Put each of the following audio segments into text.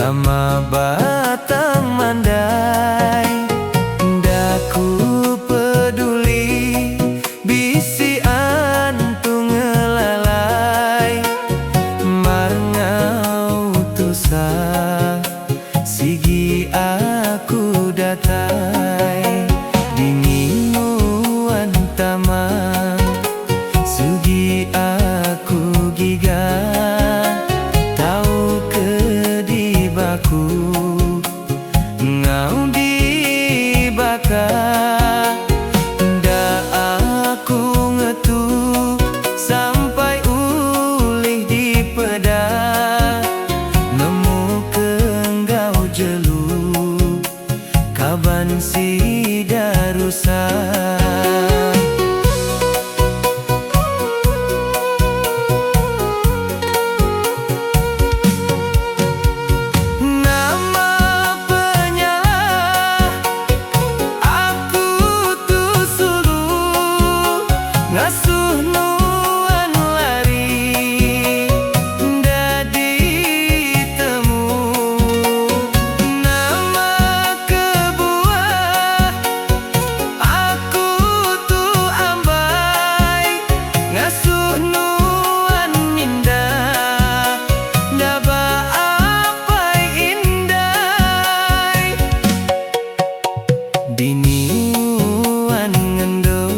Sama batang mandai daku peduli bisi antu ngelalai marngau tusa sigi aku datai dinginuan tamang sugi aku giga tahu kedibaku ngau dibaka da aku ngetu sampai ulih di peda nemu kenggau jelu kaban si darusa. Diniuan ngendo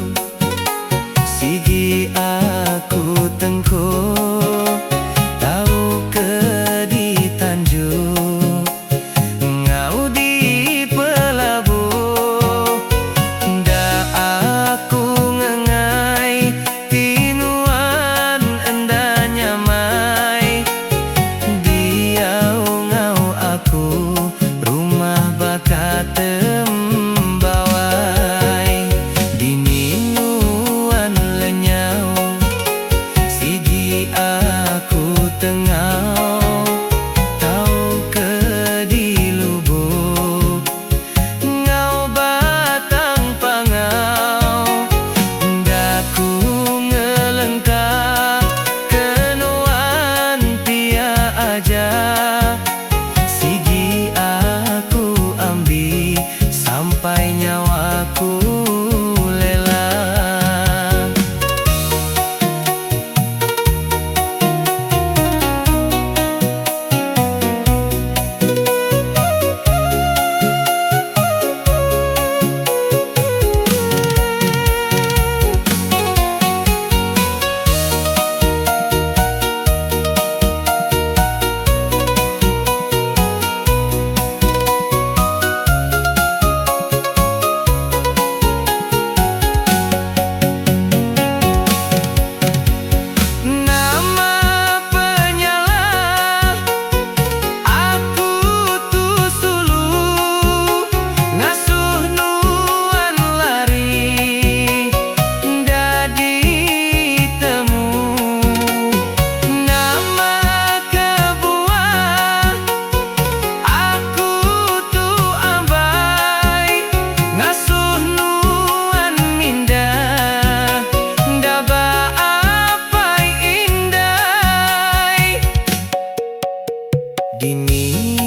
sigi aku tengko tahu ke di Tanjung ngau di pelabu da aku ngengai tinuan endanya mai diau ngau aku rumah bakat sigi aku ambil sampai nyawaku lela. Dini